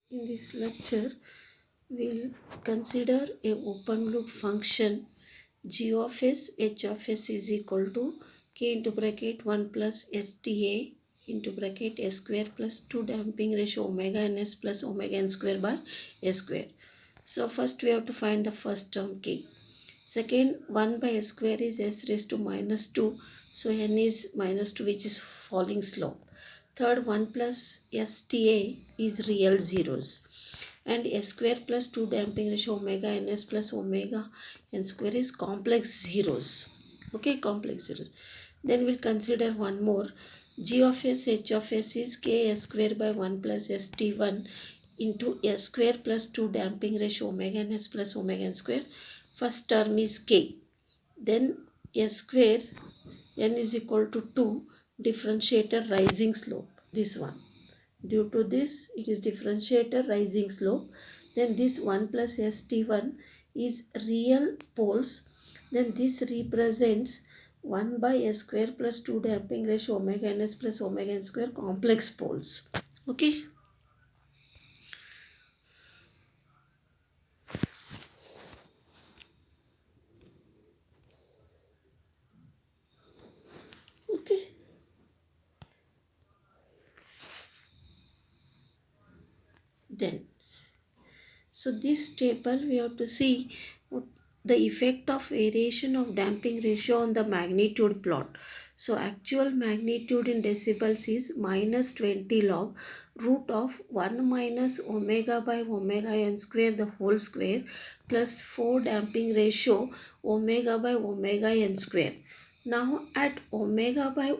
In this lecture, we'll consider a open loop function g of s h of s is equal to k into bracket 1 plus sta into bracket s square plus 2 damping ratio omega n s plus omega n square by s square. So first we have to find the first term k. Second, 1 by s square is s raised to minus 2. So n is minus 2, which is falling slope. Third, 1 plus sta is real zeros. And s square plus 2 damping ratio omega ns plus omega n square is complex zeros. Okay, complex zeros. Then we'll consider one more. G of s h of s is k s square by 1 plus st1 into s square plus 2 damping ratio omega ns plus omega n square. First term is k. Then s square n is equal to 2, differentiator rising slope, this one. Due to this, it is differentiator rising slope. Then this 1 plus st1 is real poles. Then this represents 1 by s square plus 2 damping ratio omega ns plus omega n square complex poles. Okay. Okay. Then, so this table we have to see the effect of variation of damping ratio on the magnitude plot. So actual magnitude in decibels is minus 20 log root of 1 minus omega by omega n square the whole square plus 4 damping ratio omega by omega n square. Now at omega by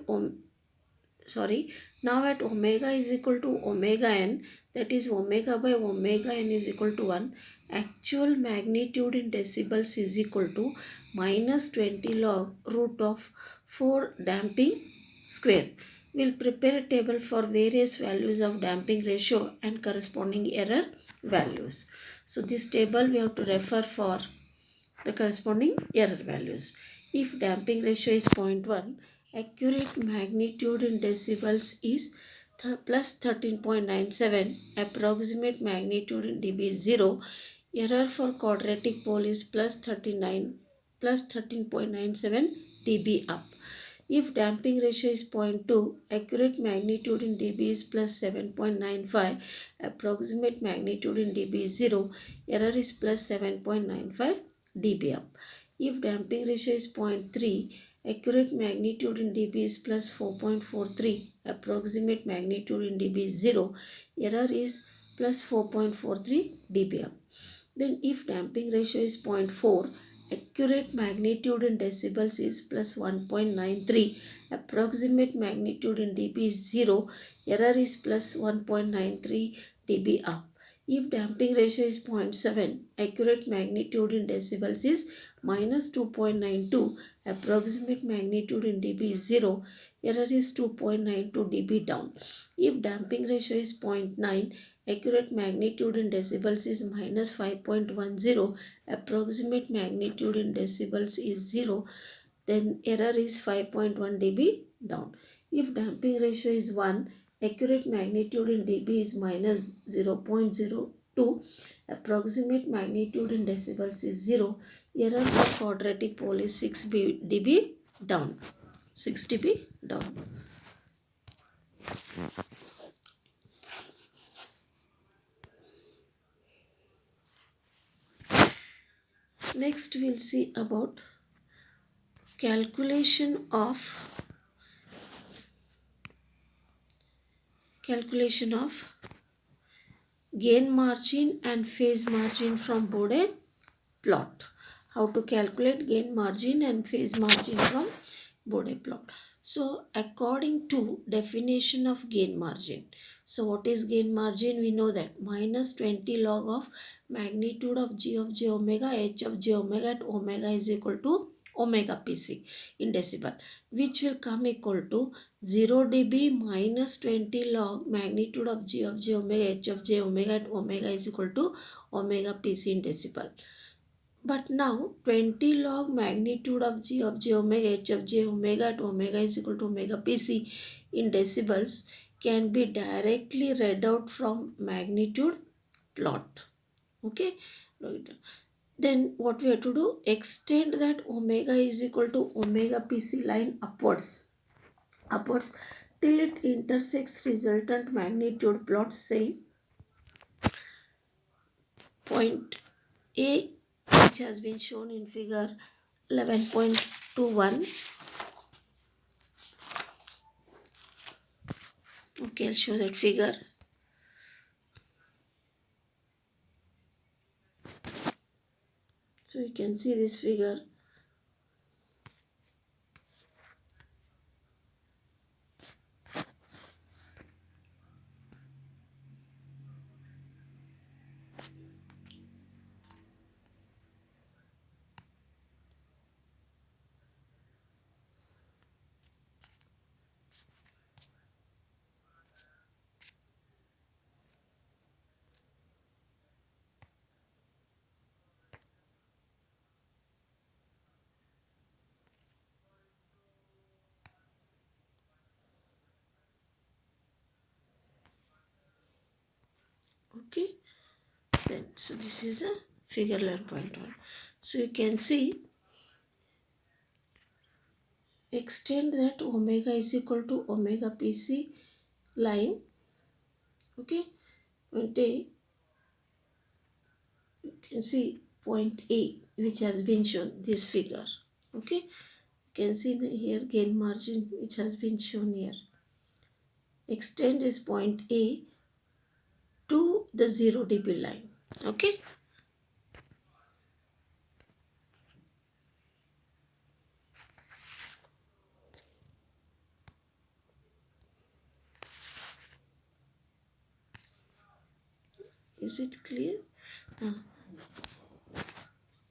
now at omega is equal to omega n, that is omega by omega n is equal to 1, actual magnitude in decibels is equal to minus 20 log root of 4 damping square. We'll prepare a table for various values of damping ratio and corresponding error values. So this table we have to refer for the corresponding error values. If damping ratio is 0.1, accurate magnitude in decibels is plus 13.97, approximate magnitude in dB is 0, error for quadratic pole is plus 13.97 dB up. If damping ratio is 0.2, accurate magnitude in dB is plus 7.95, approximate magnitude in dB is 0, error is plus 7.95 dB up. If damping ratio is 0.3, accurate magnitude in dB is plus 4.43, approximate magnitude in dB is 0, error is plus 4.43 dB up. Then if damping ratio is 0.4, accurate magnitude in decibels is plus 1.93, approximate magnitude in dB is 0, error is plus 1.93 dB up. If damping ratio is 0.7, accurate magnitude in decibels is minus 2.92, approximate magnitude in dB is 0, error is 2.92 dB down. If damping ratio is 0.9, accurate magnitude in decibels is minus 5.10, approximate magnitude in decibels is 0, then error is 5.1 dB down. If damping ratio is 1, accurate magnitude in dB is minus 0.02, approximate magnitude in decibels is 0, error for quadratic pole is 6 dB down. 6 dB down. Next we'll see about calculation of gain margin and phase margin from Bode plot. How to calculate gain margin and phase margin from Bode plot. So according to definition of gain margin. So what is gain margin? We know that minus 20 log of magnitude of g of j omega h of j omega at omega is equal to omega pc in decibel, which will come equal to 0 dB minus 20 log magnitude of g of j omega h of j omega at omega is equal to omega pc in decibel. But now 20 log magnitude of g of j omega h of j omega at omega is equal to omega pc in decibels can be directly read out from magnitude plot. Okay, then what we have to do, extend that omega is equal to omega pc line upwards till it intersects resultant magnitude plot, say point A, which has been shown in figure 11.21. Okay, I'll show that figure. So you can see this figure. Okay, then so this is a figure 11.1. So you can see, extend that omega is equal to omega pc line. Okay, point A, you can see point A, which has been shown this figure. Okay, you can see here gain margin which has been shown here. Extend is point A to the 0 dB line. Okay, is it clear? Uh,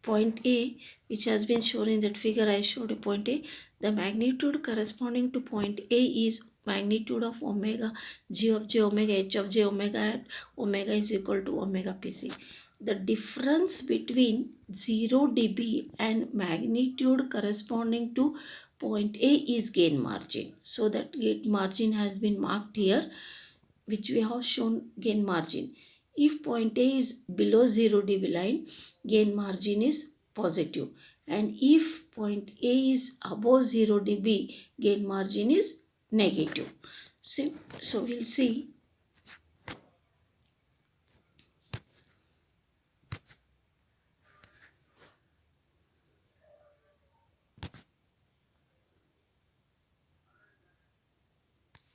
Point A, which has been shown in that figure, I showed a point A. The magnitude corresponding to point A is magnitude of omega g of j omega h of j omega at omega is equal to omega pc. The difference between 0 dB and magnitude corresponding to point A is gain margin. So that gain margin has been marked here, which we have shown gain margin. If point A is below 0 dB line, gain margin is positive. And if point A is above 0 dB, gain margin is negative. So we'll see.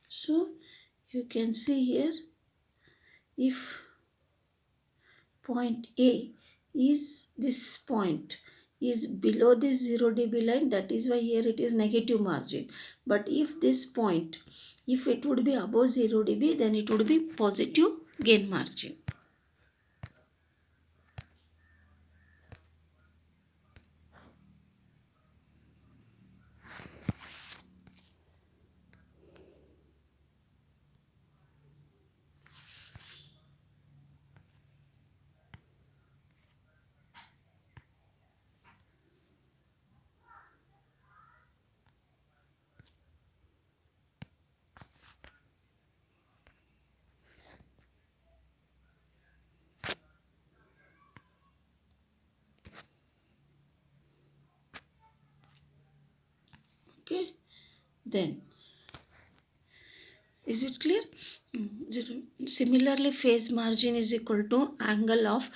So you can see here, if point A is this point is below this 0 dB line, that is why here it is negative margin. But if this point, if it would be above 0 dB, then it would be positive gain margin. Okay, then is it clear? Similarly, phase margin is equal to angle of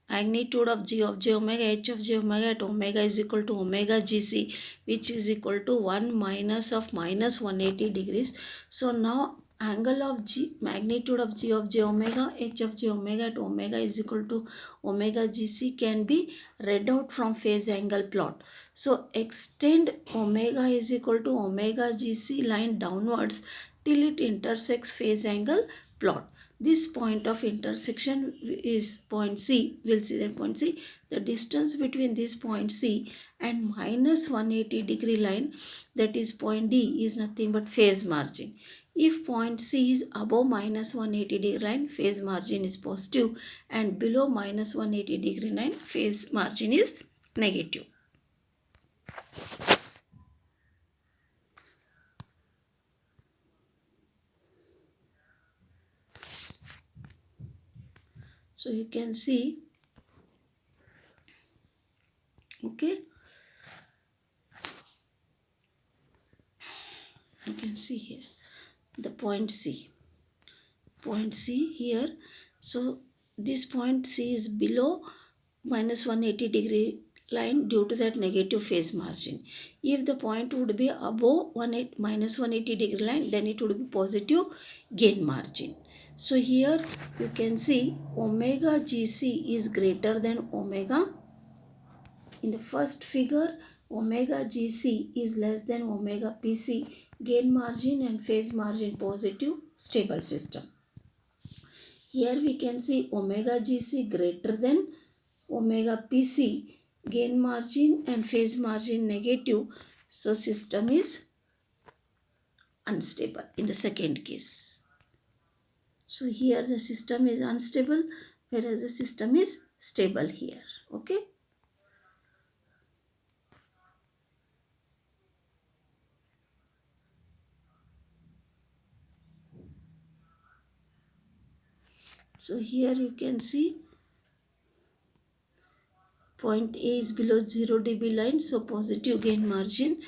magnitude of g of j omega h of j omega at omega is equal to omega gc, which is equal to 1 minus of minus 180 degrees. So now angle of g, magnitude of g of j omega h of j omega at omega is equal to omega gc can be read out from phase angle plot. So extend omega is equal to omega gc line downwards till it intersects phase angle plot. This point of intersection is point C. We'll see that point C. The distance between this point C and minus 180 degree line, that is point D, is nothing but phase margin. If point C is above minus 180 degree line, phase margin is positive, and below minus 180 degree line, phase margin is negative. So you can see, okay, you can see here the point C here. So this point C is below minus 180 degree line due to that negative phase margin. If the point would be above minus 180 degree line, then it would be positive gain margin. So here you can see omega GC is greater than omega. In the first figure, omega GC is less than omega PC, gain margin and phase margin positive, stable system. Here we can see omega GC greater than omega PC, gain margin and phase margin negative, so system is unstable in the second case. So here the system is unstable, whereas the system is stable here. Okay. So here you can see point A is below 0 dB line, so positive gain margin.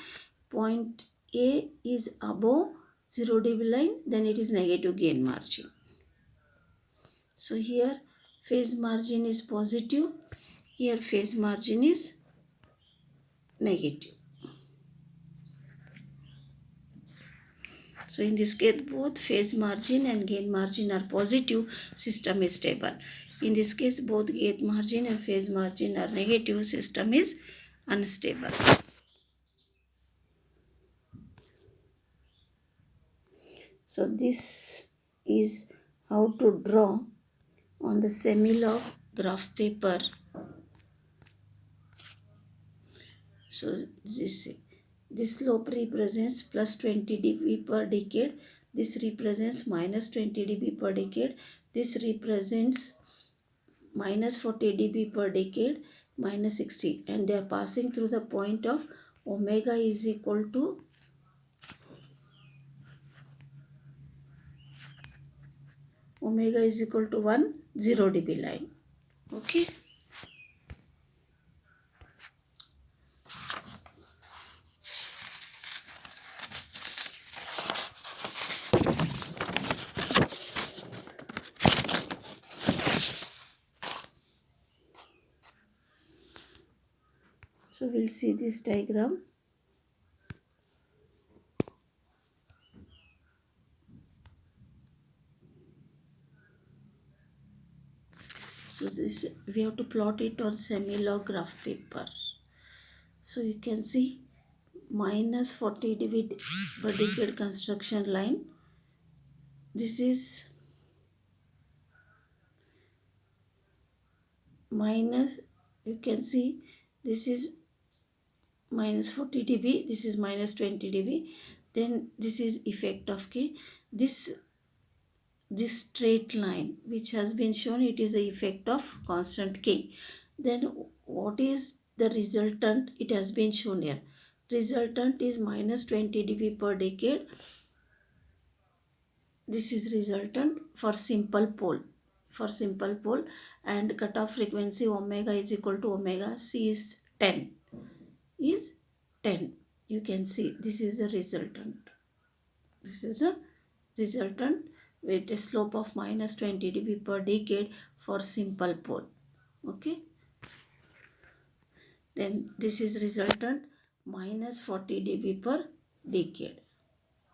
Point A is above 0 dB line, then it is negative gain margin. So here phase margin is positive, here phase margin is negative. So in this case, both phase margin and gain margin are positive, system is stable. In this case, both gain margin and phase margin are negative, system is unstable. So this is how to draw on the semi-log graph paper. So this slope represents plus 20 dB per decade. This represents minus 20 dB per decade. This represents minus 40 dB per decade, minus 60, and they are passing through the point of omega is equal to 1 0 dB line. Okay. So we'll see this diagram. So this we have to plot it on semi-log graph paper. So you can see minus 40 dB per decade construction line. This is minus, you can see this is minus 40 dB, this is minus 20 dB, then this is effect of K. This straight line which has been shown, it is a effect of constant K. Then what is the resultant? It has been shown here. Resultant is minus 20 dB per decade. This is resultant for simple pole. And cutoff frequency omega is equal to omega C is 10. Is 10. You can see this is a resultant. This is a resultant with a slope of minus 20 dB per decade for simple pole. Okay. Then this is resultant minus 40 dB per decade.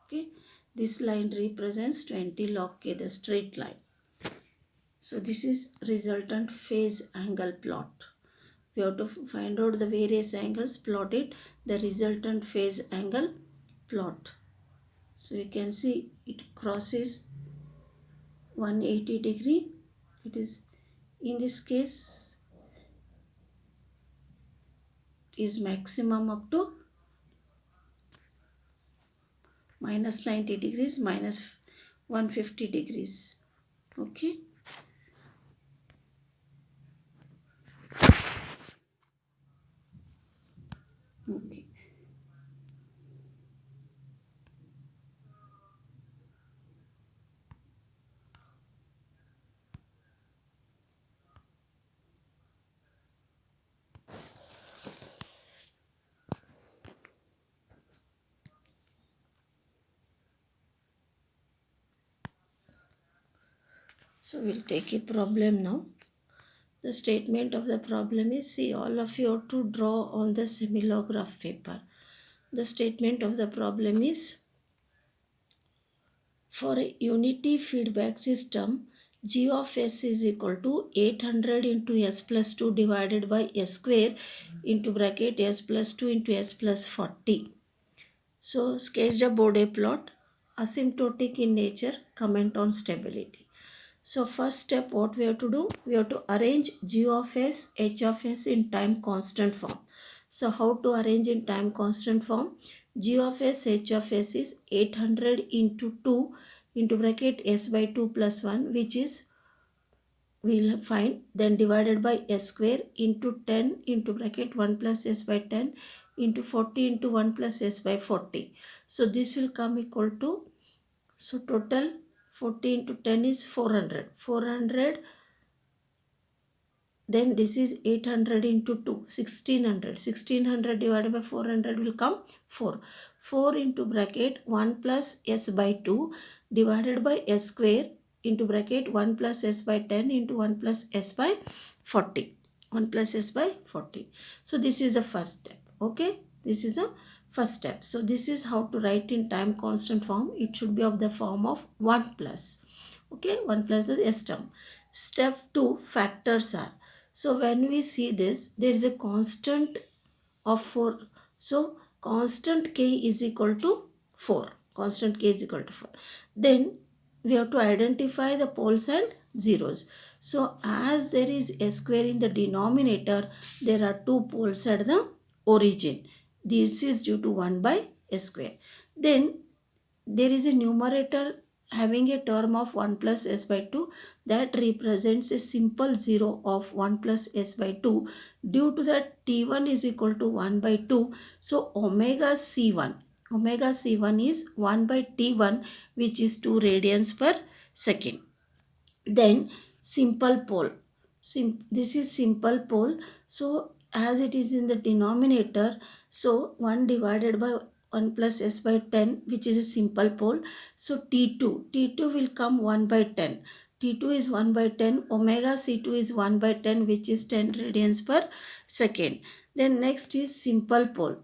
Okay. This line represents 20 log K, the straight line. So this is resultant phase angle plot. We have to find out the various angles, plot it, the resultant phase angle plot. So you can see it crosses 180 degree. It is, in this case, is maximum up to minus 90 degrees, minus 150 degrees. Okay. Okay. So we'll take a problem now. The statement of the problem is, see, all of you have to draw on the simulograph paper. The statement of the problem is, for a unity feedback system, g of s is equal to 800 into s plus 2 divided by s square into bracket s plus 2 into s plus 40. So sketch the Bode plot, asymptotic in nature, comment on stability. So first step, what we have to do, we have to arrange g of s, h of s in time constant form. So how to arrange in time constant form? G of s, h of s is 800 into 2 into bracket s by 2 plus 1, which is, we'll find, then divided by s square into 10 into bracket 1 plus s by 10 into 40 into 1 plus s by 40. So this will come equal to, so total 40 into 10 is 400. Then this is 800 into 2, 1600 divided by 400 will come 4 into bracket 1 plus s by 2 divided by s square into bracket 1 plus s by 10 into 1 plus s by 40, 1 plus s by 40. So this is the first step. Okay, this is a first step. So this is how to write in time constant form. It should be of the form of 1 plus. Okay, 1 plus the s term. Step 2, factors are, so when we see this, there is a constant of 4. So constant k is equal to 4. Constant k is equal to 4. Then we have to identify the poles and zeros. So as there is a square in the denominator, there are two poles at the origin. This is due to 1 by s square. Then there is a numerator having a term of 1 plus s by 2 that represents a simple 0 of 1 plus s by 2. Due to that, t1 is equal to 1 by 2. So omega c1 is 1 by t1, which is 2 radians per second. Then simple pole, this is simple pole. So as it is in the denominator, so 1 divided by 1 plus s by 10, which is a simple pole. So t2 will come 1 by 10. T2 is 1 by 10. Omega c2 is 1 by 10, which is 10 radians per second. Then next is simple pole.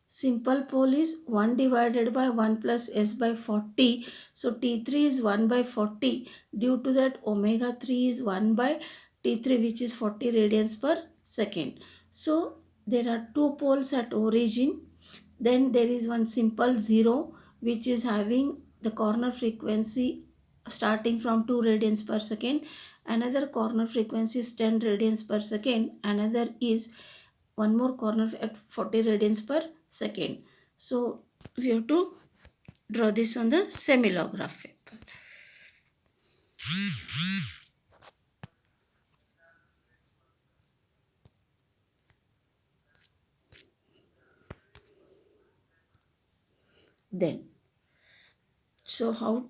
Simple pole is 1 divided by 1 plus s by 40. So T3 is 1 by 40. Due to that, omega 3 is 1 by T3, which is 40 radians per second. So there are two poles at origin. Then there is one simple 0, which is having the corner frequency starting from 2 radians per second. Another corner frequency is 10 radians per second. Another is one more corner at 40 radians per second. So we have to draw this on the simulograph paper. Then, so how,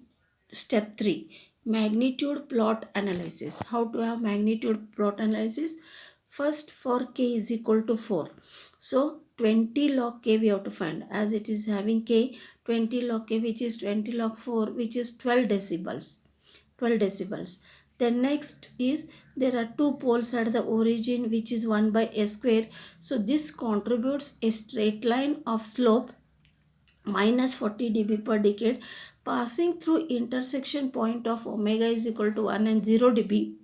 step 3, magnitude plot analysis. How to have magnitude plot analysis? First, for k is equal to 4. So 20 log k we have to find, as it is having k 20 log k, which is 20 log 4, which is 12 decibels. 12 decibels. Then next is, there are two poles at the origin, which is 1 by s square. So this contributes a straight line of slope minus 40 dB per decade passing through intersection point of omega is equal to 1 and 0 dB.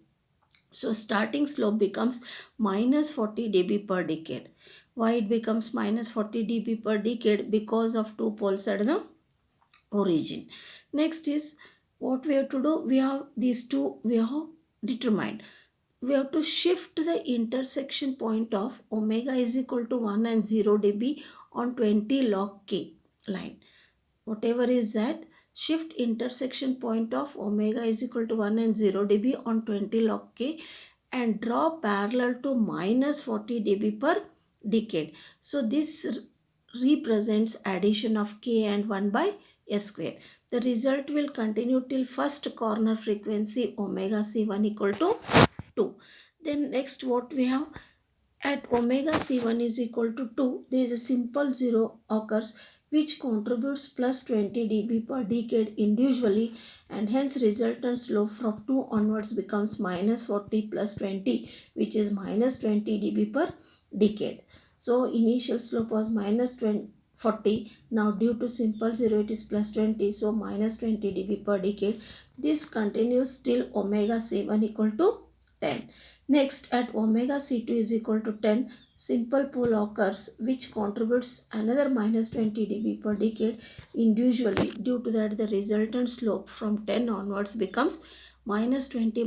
So starting slope becomes minus 40 dB per decade. Why it becomes minus 40 dB per decade? Because of two poles at the origin. Next is, what we have to do, we have these two, we have determined. We have to shift the intersection point of omega is equal to 1 and 0 dB on 20 log k line. Whatever is that, shift intersection point of omega is equal to 1 and 0 dB on 20 log k and draw parallel to minus 40 dB per decade. So this represents addition of k and 1 by s square. The result will continue till first corner frequency omega c1 equal to 2. Then next, what we have, at omega c1 is equal to 2, there is a simple 0 occurs, which contributes plus 20 dB per decade individually, and hence resultant slope from 2 onwards becomes minus 40 plus 20, which is minus 20 dB per decade. So initial slope was minus 20, 40. Now due to simple zero it is plus 20, so minus 20 dB per decade. This continues till omega c1 equal to 10. Next, at omega c2 is equal to 10, simple pole occurs which contributes another minus 20 dB per decade individually. Due to that, the resultant slope from 10 onwards becomes minus 20,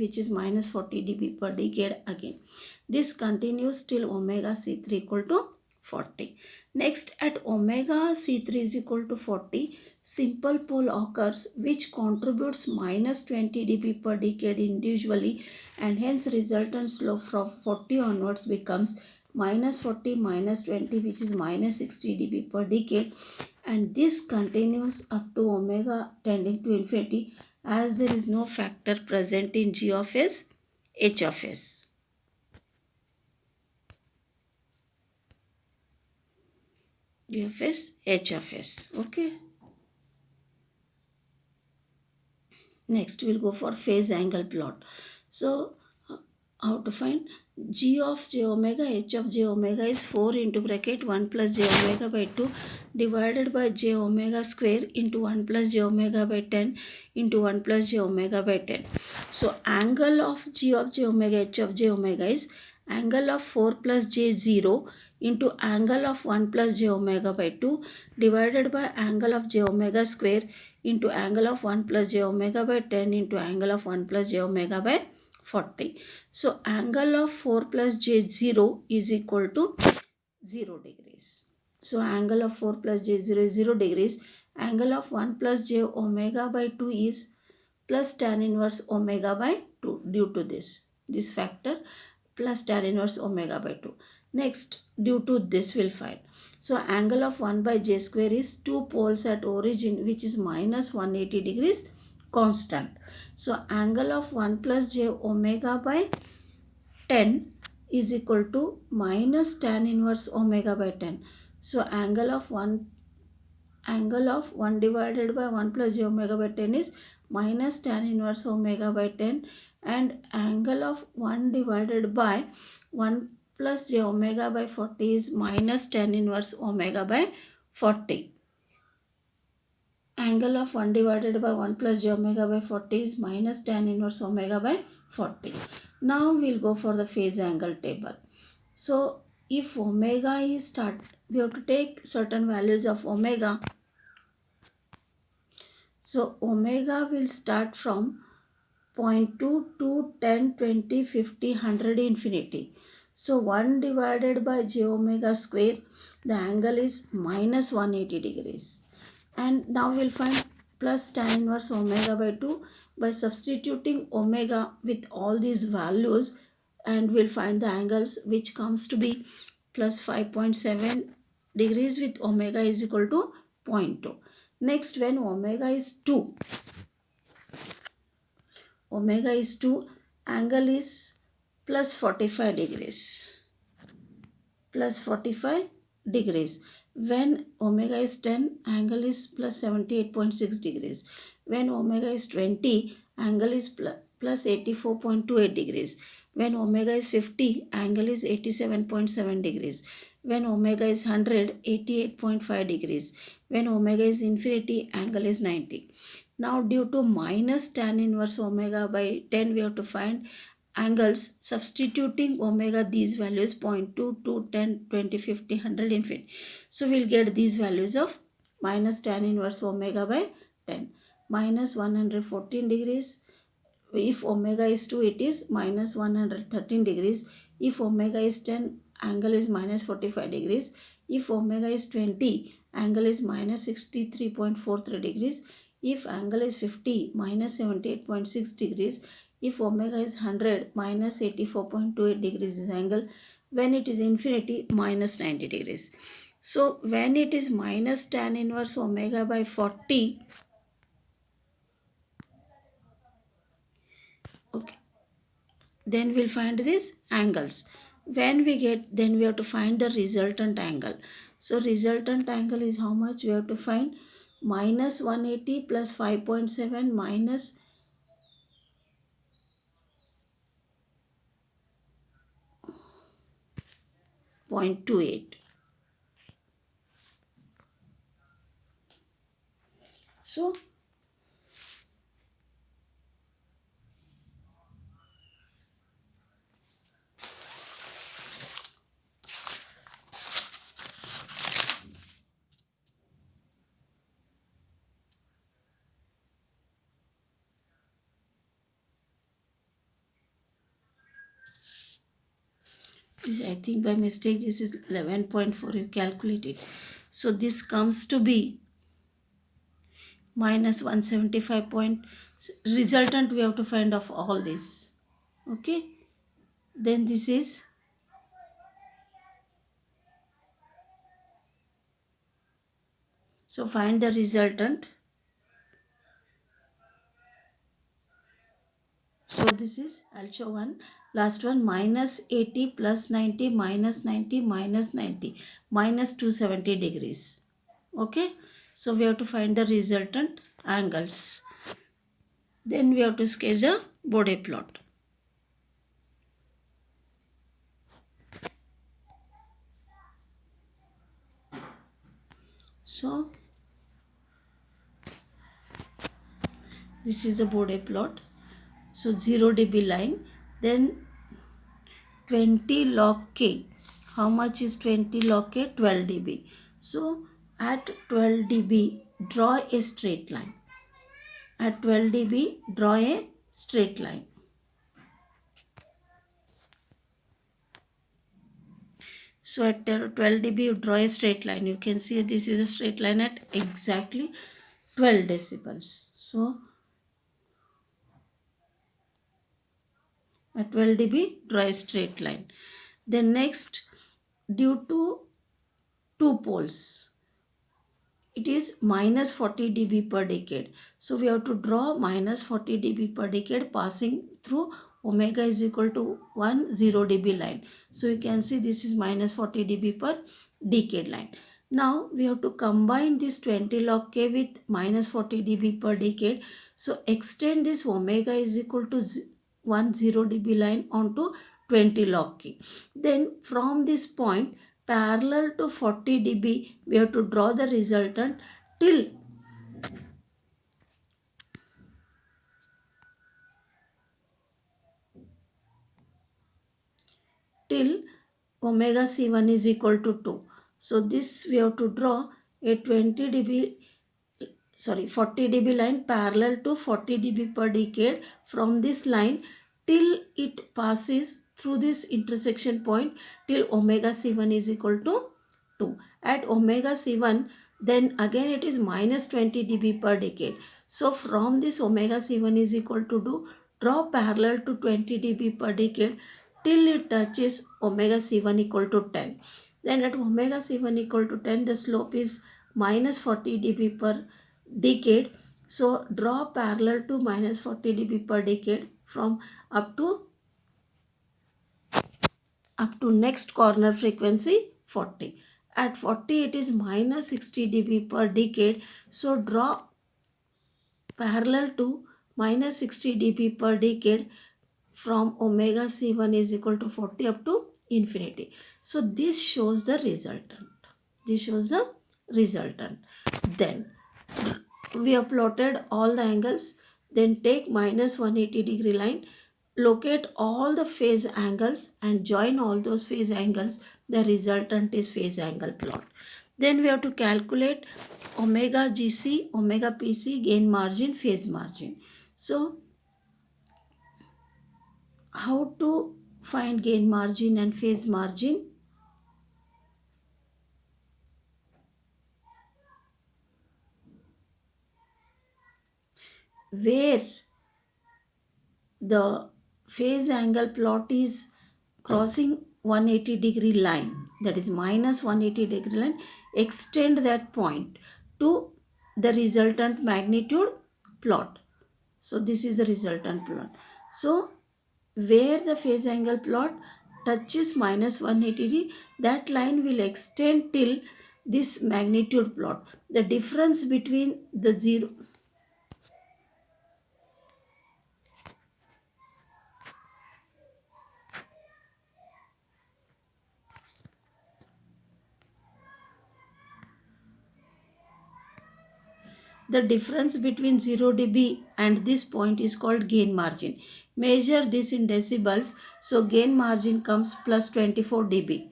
which is minus 40 dB per decade again. This continues till omega c3 equal to 40. Next, at omega c3 is equal to 40, simple pole occurs which contributes minus 20 dB per decade individually, and hence resultant slope from 40 onwards becomes minus 40 minus 20, which is minus 60 dB per decade, and this continues up to omega tending to infinity, as there is no factor present in g of s, h of s. G of s, h of s. Okay. Next, we'll go for phase angle plot. So, how to find g of j omega, h of j omega is 4 into bracket 1 plus j omega by 2 divided by j omega square into 1 plus j omega by 10 into 1 plus j omega by 10. So, angle of g of j omega, h of j omega is angle of 4 plus j 0 into angle of 1 plus j omega by 2 divided by angle of j omega square into angle of 1 plus j omega by 10 into angle of 1 plus j omega by 40. So angle of 4 plus j 0 is equal to 0 degrees. So angle of 4 plus j 0 is 0 degrees. Angle of 1 plus j omega by 2 is plus tan inverse omega by 2 due to this factor, plus tan inverse omega by 2. Next, due to this we'll find. So angle of 1 by j square is 2 poles at origin, which is minus 180 degrees constant. So angle of 1 plus j omega by 10 is equal to minus tan inverse omega by 10. So angle of 1 divided by 1 plus j omega by 10 is minus tan inverse omega by 10, and angle of 1 divided by 1 plus j omega by 40 is minus tan inverse omega by 40. Angle of 1 divided by 1 plus j omega by 40 is minus tan inverse omega by 40. Now we'll go for the phase angle table. So if omega is we have to take certain values of omega. So omega will start from 0.2 to 10, 20, 50, 100, infinity. So 1 divided by j omega square, the angle is minus 180 degrees. And now we'll find plus tan inverse omega by 2 by substituting omega with all these values, and we'll find the angles, which comes to be plus 5.7 degrees with omega is equal to 0.2. Next, when omega is 2, angle is plus 45 degrees. Plus 45 degrees. When omega is 10, angle is plus 78.6 degrees. When omega is 20, angle is plus 84.28 degrees. When omega is 50, angle is 87.7 degrees. When omega is 100, 88.5 degrees. When omega is infinity, angle is 90. Now due to minus tan inverse omega by 10, we have to find angles. Substituting omega, these values 0.2, 2, 10, 20, 50, 100, infinity. So we'll get these values of minus tan inverse omega by 10. Minus 114 degrees. If omega is 2, it is minus 113 degrees. If omega is 10, angle is minus 45 degrees. If omega is 20, angle is minus 63.43 degrees. If angle is 50, minus 78.6 degrees. If omega is 100, minus 84.28 degrees is angle. When it is infinity, minus 90 degrees. So when it is minus tan inverse omega by 40, okay, then we'll find these angles. When we get, then we have to find the resultant angle. So resultant angle is how much? We have to find minus 180 plus 5.7 minus 0.28. So I think by mistake this is 11.4, you calculate it. So this comes to be minus 175 point. Resultant we have to find of all this. Okay. Then this is, so find the resultant. So this is, I'll show one. Last one, minus 80 plus 90 minus 90 minus 90 minus 270 degrees. Okay. So we have to find the resultant angles. Then we have to sketch a Bode plot. So this is a Bode plot. So 0 dB line, then 20 log K. How much is 20 log K? 12 dB. So at 12 dB, draw a straight line. At 12 dB, draw a straight line. So at 12 dB, you draw a straight line. You can see this is a straight line at exactly 12 decibels. So at 12 dB, draw a straight line. Then next, due to two poles, it is minus 40 dB per decade. So we have to draw minus 40 dB per decade passing through omega is equal to 1 0 dB line. So you can see this is minus 40 dB per decade line. Now we have to combine this 20 log K with minus 40 dB per decade. So extend this omega is equal to 1 0 dB line onto 20 log K. Then from this point parallel to 40 dB, we have to draw the resultant till omega C1 is equal to 2. So this we have to draw a 40 dB line parallel to 40 dB per decade from this line till it passes through this intersection point till omega C1 is equal to 2. At omega C1, then again it is minus 20 dB per decade. So from this omega C1 is equal to 2, draw parallel to 20 dB per decade till it touches omega C1 equal to 10. Then at omega C1 equal to 10, the slope is minus 40 dB per decade. So draw parallel to minus 40 dB per decade from up to next corner frequency 40. At 40 it is minus 60 dB per decade. So draw parallel to minus 60 dB per decade from omega C1 is equal to 40 up to infinity. So this shows the resultant. This shows the resultant. Then we have plotted all the angles. Then take minus 180 degree line, locate all the phase angles and join all those phase angles. The resultant is phase angle plot. Then we have to calculate omega GC, omega PC, gain margin, phase margin. So how to find gain margin and phase margin? Where the phase angle plot is crossing 180 degree line, that is minus 180 degree line, extend that point to the resultant magnitude plot. So this is the resultant plot. So where the phase angle plot touches minus 180 degree, that line will extend till this magnitude plot. The difference between the zero The difference between 0 dB and this point is called gain margin. Measure this in decibels. So gain margin comes plus 24 dB.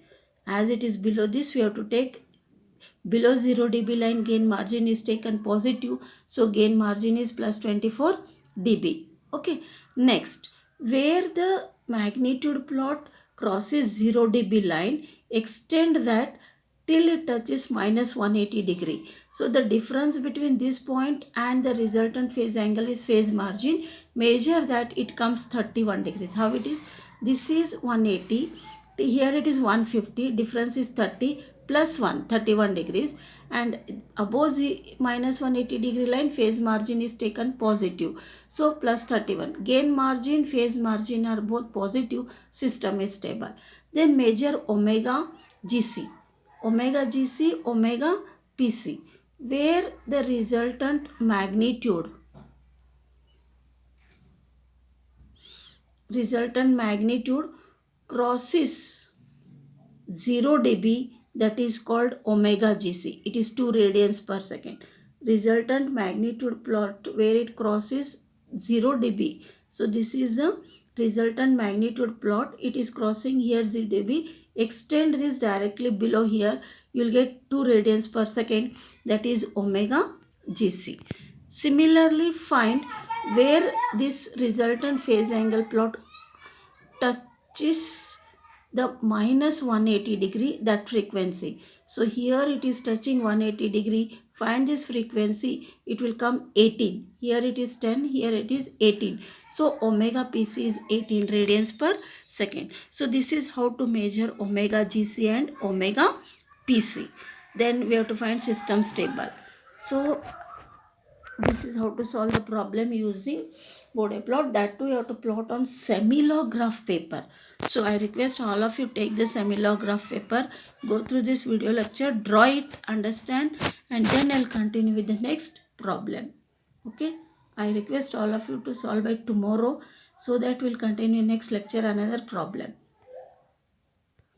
As it is below this, we have to take below 0 dB line, gain margin is taken positive. So gain margin is plus 24 dB. Okay. Next, where the magnitude plot crosses 0 dB line, extend that till it touches minus 180 degree. So the difference between this point and the resultant phase angle is phase margin. Measure that, it comes 31 degrees. How it is? This is 180. Here it is 150. Difference is 30 plus 1, 31 degrees. And above the minus 180 degree line, phase margin is taken positive. So plus 31. Gain margin, phase margin are both positive. System is stable. Then measure omega GC. Omega GC, omega PC, where the resultant magnitude crosses 0 dB, that is called omega GC. It is 2 radians per second. Resultant magnitude plot where it crosses 0 dB. So this is the resultant magnitude plot. It is crossing here 0 dB. Extend this directly below here. You will get 2 radians per second. That is omega GC. Similarly, find where this resultant phase angle plot touches the minus 180 degree, that frequency. So here it is touching 180 degree. Find this frequency, it will come 18. Here it is 10, here it is 18. So omega PC is 18 radians per second. So this is how to measure omega GC and omega PC. Then we have to find system stable. So this is how to solve the problem using Bode plot. That too you have to plot on semilograph paper. So I request all of you take the semilograph paper, go through this video lecture, draw it, understand, and then I'll continue with the next problem. Okay. I request all of you to solve it tomorrow so that we'll continue next lecture another problem.